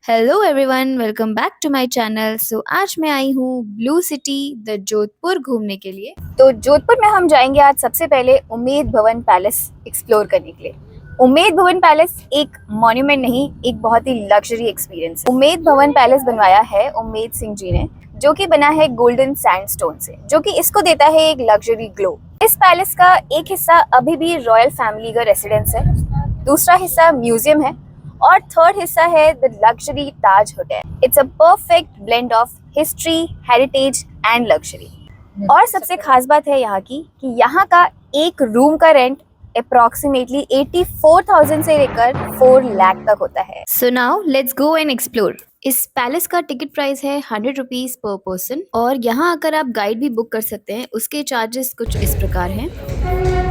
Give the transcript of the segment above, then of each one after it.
Hello everyone, welcome back to my channel. आज मैं आई हूँ ब्लू सिटी द जोधपुर घूमने के लिए। तो जोधपुर में हम जाएंगे आज सबसे पहले उम्मेद भवन पैलेस एक्सप्लोर करने के लिए। उम्मेद भवन पैलेस एक मॉन्यूमेंट नहीं, एक बहुत ही लग्जरी एक्सपीरियंस है। उम्मेद भवन पैलेस बनवाया है उम्मेद सिंह जी ने, जो कि बना है गोल्डन सैंडस्टोन से, जो कि इसको देता है एक लग्जरी ग्लो। इस पैलेस का एक हिस्सा अभी भी रॉयल फैमिली का रेसिडेंस है, दूसरा हिस्सा म्यूजियम है और थर्ड हिस्सा है the luxury Taj hotel. It's a perfect blend of history, heritage and luxury. और सबसे खास बात है यहाँ की कि यहाँ का एक रूम का रेंट अप्रोक्सीमेटली 84,000 से लेकर 4 लाख तक होता है। So now let's go and explore. इस पैलेस का टिकट प्राइस है 100 रुपीज पर पर्सन और यहाँ आकर आप गाइड भी बुक कर सकते हैं। उसके चार्जेस कुछ इस प्रकार हैं।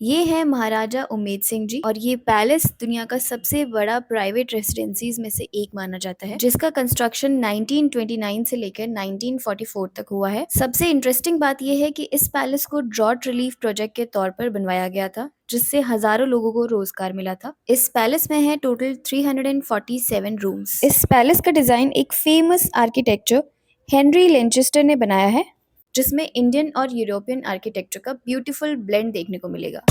ये है महाराजा उम्मेद सिंह जी और ये पैलेस दुनिया का सबसे बड़ा प्राइवेट रेसिडेंसीज में से एक माना जाता है, जिसका कंस्ट्रक्शन 1929 से लेकर 1944 तक हुआ है। सबसे इंटरेस्टिंग बात यह है कि इस पैलेस को ड्रॉट रिलीफ प्रोजेक्ट के तौर पर बनवाया गया था, जिससे हजारों लोगों को रोजगार मिला था। इस पैलेस में है टोटल 347 रूम्स। इस पैलेस का डिजाइन एक फेमस आर्किटेक्चर हेनरी लेंचेस्टर ने बनाया है, जिसमें इंडियन और यूरोपियन आर्किटेक्चर का ब्यूटीफुल ब्लेंड देखने को मिलेगा।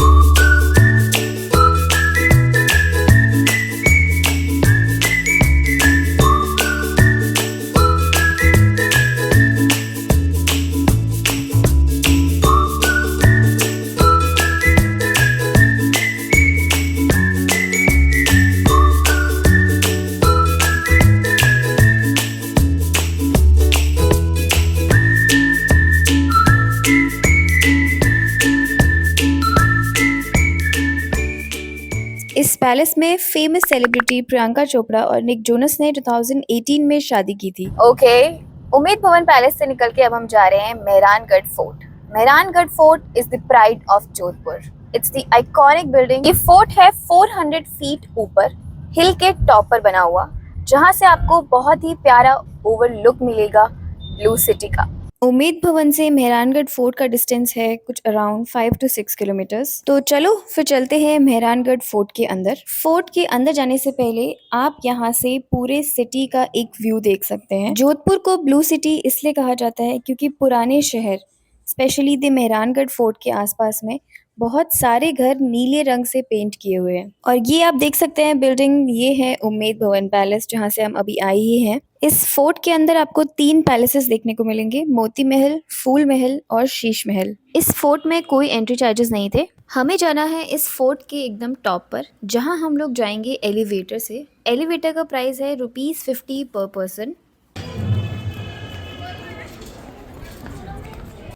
इस पैलेस में फेमस सेलिब्रिटी प्रियंका चोपड़ा और निक जोनस ने 2018 में शादी की थी। ओके, उम्मेद भवन पैलेस से निकल के अब हम जा रहे हैं Mehrangarh fort. Mehrangarh fort is the pride of Jodhpur. It's the iconic building. ये फोर्ट है 400 फीट ऊपर हिल के टॉप पर बना हुआ, जहाँ से आपको बहुत ही प्यारा ओवरलुक मिलेगा ब्लू सिटी का। उम्मेद भवन से मेहरानगढ़ फोर्ट का डिस्टेंस है कुछ अराउंड 5 to 6 किलोमीटर्स। तो चलो फिर चलते हैं मेहरानगढ़ फोर्ट के अंदर। फोर्ट के अंदर जाने से पहले आप यहाँ से पूरे सिटी का एक व्यू देख सकते हैं। जोधपुर को ब्लू सिटी इसलिए कहा जाता है क्योंकि पुराने शहर, स्पेशली द मेहरानगढ़ फोर्ट के आसपास में बहुत सारे घर नीले रंग से पेंट किए हुए हैं। और ये आप देख सकते हैं बिल्डिंग, ये है उम्मेद भवन पैलेस, जहाँ से हम अभी आए ही हैं। इस फोर्ट के अंदर आपको 3 पैलेसेस देखने को मिलेंगे, मोती महल, फूल महल और शीश महल। इस फोर्ट में कोई एंट्री चार्जेस नहीं थे। हमें जाना है इस फोर्ट के एकदम टॉप पर, जहाँ हम लोग जाएंगे एलिवेटर से। एलिवेटर का प्राइस है ₹50 पर पर्सन।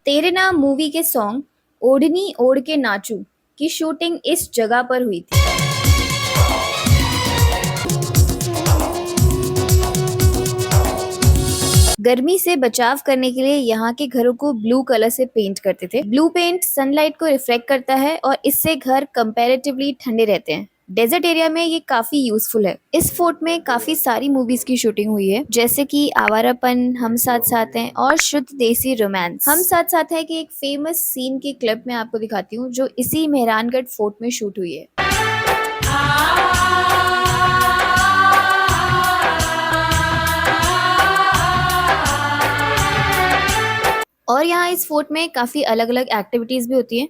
तेरे नाम मूवी के सॉन्ग ओढ़नी ओढ़ के नाचू की शूटिंग इस जगह पर हुई थी। गर्मी से बचाव करने के लिए यहाँ के घरों को ब्लू कलर से पेंट करते थे। ब्लू पेंट सनलाइट को रिफ्लेक्ट करता है और इससे घर कंपैरेटिवली ठंडे रहते हैं। डेजर्ट एरिया में ये काफी यूजफुल है। इस फोर्ट में काफी सारी मूवीज की शूटिंग हुई है, जैसे कि आवारापन, हम साथ साथ हैं और शुद्ध देसी रोमांस। हम साथ साथ है कि एक फेमस सीन की क्लिप मैं आपको दिखाती हूँ, जो इसी मेहरानगढ़ फोर्ट में शूट हुई है। और यहाँ इस फोर्ट में काफी अलग अलग एक्टिविटीज भी होती हैं,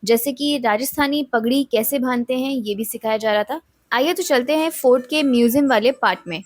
जैसे कि राजस्थानी पगड़ी कैसे बांधते हैं ये भी सिखाया जा रहा था। आइए तो चलते हैं फोर्ट के म्यूजियम वाले पार्ट में।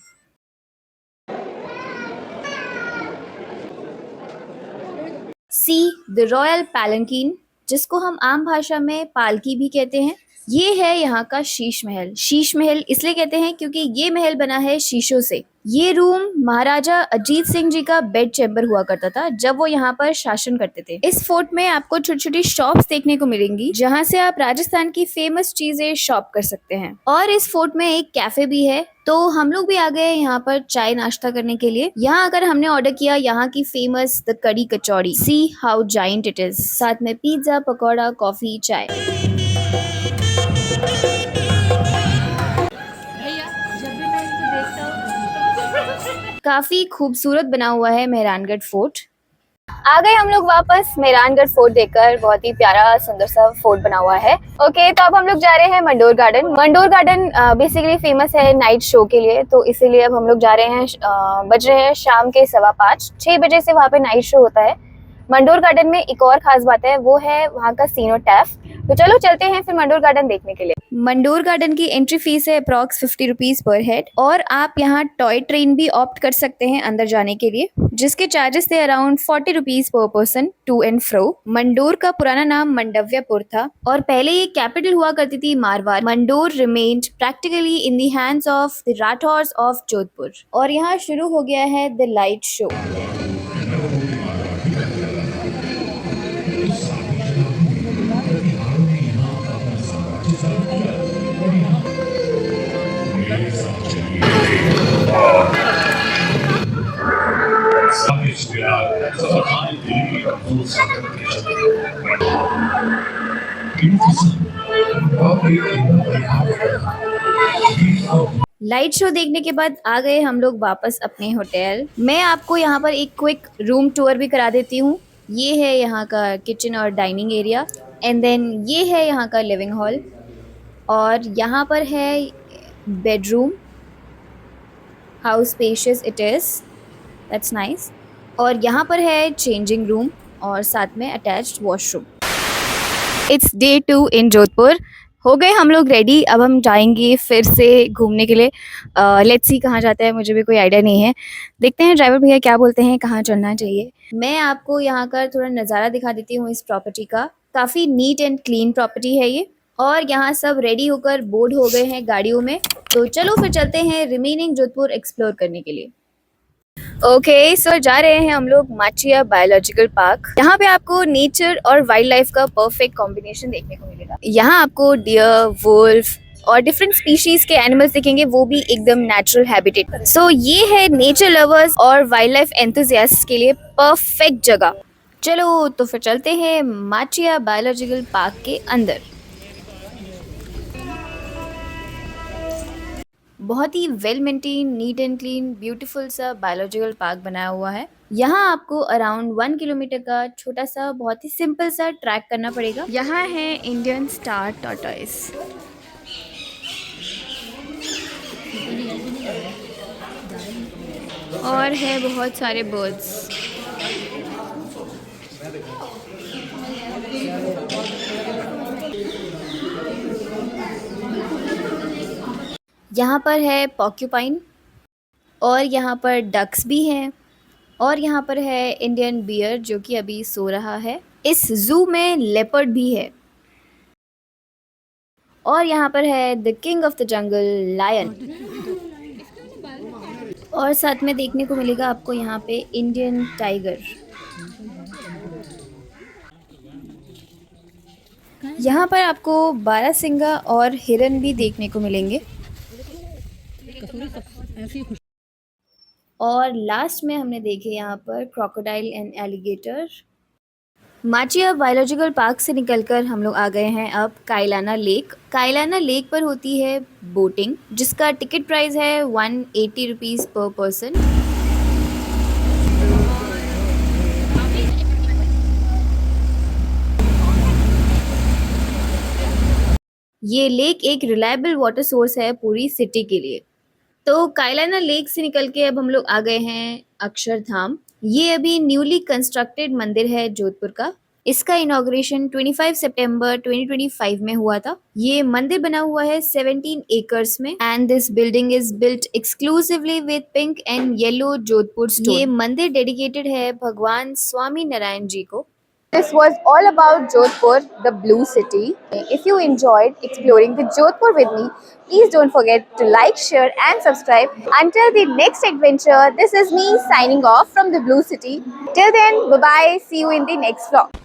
सी द रॉयल पैलंकीन, जिसको हम आम भाषा में पालकी भी कहते हैं। ये है यहाँ का शीश महल। शीश महल इसलिए कहते हैं क्योंकि ये महल बना है शीशों से। ये रूम महाराजा अजीत सिंह जी का बेड चैम्बर हुआ करता था जब वो यहाँ पर शासन करते थे। इस फोर्ट में आपको छोटी छोटी शॉप्स देखने को मिलेंगी, जहाँ से आप राजस्थान की फेमस चीजें शॉप कर सकते हैं। और इस फोर्ट में एक कैफे भी है, तो हम लोग भी आ गए यहाँ पर चाय नाश्ता करने के लिए। यहाँ अगर हमने ऑर्डर किया यहाँ की famous the kadhi kachori, see how giant it is, साथ में पिज्जा, पकौड़ा, कॉफी, चाय। काफी खूबसूरत बना हुआ है मेहरानगढ़ फोर्ट। आ गए हम लोग वापस मेहरानगढ़ फोर्ट देखकर। बहुत ही प्यारा सुंदर सा फोर्ट बना हुआ है। ओके, तो अब हम लोग जा रहे हैं Mandore garden. Mandore garden basically famous है नाइट शो के लिए, तो इसीलिए अब हम लोग जा रहे हैं। बज रहे हैं शाम के 5:15, 6 बजे से वहाँ पे नाइट शो होता है। मंडोर गार्डन में एक और खास बात है, वो है वहाँ का सीनोटैफ। तो चलो चलते हैं फिर मंडोर गार्डन देखने के लिए। मंडोर गार्डन की एंट्री फीस है अप्रॉक्स 50 रुपीज पर हेड, और आप यहाँ टॉय ट्रेन भी ऑप्ट कर सकते हैं अंदर जाने के लिए, जिसके चार्जेस थे around 40 rupees per person to and fro. Mandore का पुराना नाम मंडव्यपुर था और पहले ये कैपिटल हुआ करती थी Marwar. Mandore remained practically in the hands of the Rathores of Jodhpur. और यहाँ शुरू हो गया है the light show. Light show देखने के बाद आ गए हम लोग वापस अपने होटल। मैं आपको यहाँ पर एक क्विक रूम टूर भी करा देती हूँ। ये है यहाँ का किचन और डाइनिंग एरिया, एंड देन ये है यहाँ का लिविंग हॉल, और यहाँ पर है bedroom. How spacious it is, that's nice. और यहाँ पर है चेंजिंग रूम और साथ में अटैच्ड वॉशरूम। इट्स डे 2 इन जोधपुर। हो गए हम लोग रेडी, अब हम जाएंगे फिर से घूमने के लिए। लेट्स सी कहाँ जाते हैं, मुझे भी कोई आइडिया नहीं है। देखते हैं ड्राइवर भैया क्या बोलते हैं, कहाँ चलना चाहिए। मैं आपको यहाँ का थोड़ा नज़ारा दिखा देती हूँ इस प्रॉपर्टी का। काफ़ी नीट एंड क्लीन प्रॉपर्टी है ये, और यहाँ सब रेडी होकर बोर्ड हो गए हैं गाड़ियों में। तो चलो फिर चलते हैं रिमेनिंग जोधपुर एक्सप्लोर करने के लिए। ओके, सो जा रहे हैं हम लोग माचिया बायोलॉजिकल पार्क। यहाँ पे आपको नेचर और वाइल्ड लाइफ का परफेक्ट कॉम्बिनेशन देखने को मिलेगा। यहाँ आपको डियर, वुल्फ और डिफरेंट स्पीशीज के एनिमल्स दिखेंगे, वो भी एकदम नेचुरल हैबिटेट। सो ये है नेचर लवर्स और वाइल्ड लाइफ एंथुसियास्ट्स के लिए परफेक्ट जगह। चलो तो फिर चलते हैं माचिया बायोलॉजिकल पार्क के अंदर। बहुत ही well maintain, neat and clean, beautiful सा बायोलॉजिकल पार्क बनाया हुआ है। यहाँ आपको अराउंड 1 किलोमीटर का छोटा सा बहुत ही सिंपल सा ट्रैक करना पड़ेगा। यहाँ है इंडियन स्टार टॉर्टोइस, और है बहुत सारे बर्ड्स। यहाँ पर है पॉर्क्यूपाइन, और यहाँ पर डक्स भी हैं, और यहाँ पर है इंडियन बियर जो कि अभी सो रहा है। इस जू में लेपर्ड भी है, और यहाँ पर है the king of the jungle lion. और साथ में देखने को मिलेगा आपको यहाँ पे इंडियन टाइगर। यहाँ पर आपको बारहसिंगा और हिरन भी देखने को मिलेंगे। और लास्ट में हमने देखे यहाँ पर crocodile and alligator. Machia biological park से निकलकर हम लोग आ गए हैं अब कायलाना लेक। कायलाना लेक पर होती है बोटिंग, जिसका टिकट प्राइस है 180 रुपीज़ पर पर्सन। ये लेक एक रिलायबल वाटर सोर्स है पूरी सिटी के लिए। तो कायलाना लेक से निकल के अब हम लोग आ गए हैं अक्षरधाम। ये अभी न्यूली कंस्ट्रक्टेड मंदिर है जोधपुर का। इसका इनॉग्रेशन 25 सितंबर 2025 में हुआ था। ये मंदिर बना हुआ है 17 एकर्स में, and this building is built exclusively with pink and yellow Jodhpur stone. ये मंदिर डेडिकेटेड है भगवान स्वामी नारायण जी को। This was all about Jodhpur, the blue city. If you enjoyed exploring the Jodhpur with me, please don't forget to like, share and subscribe. Until the next adventure, this is me signing off from the blue city. Till then, bye-bye. See you in the next vlog.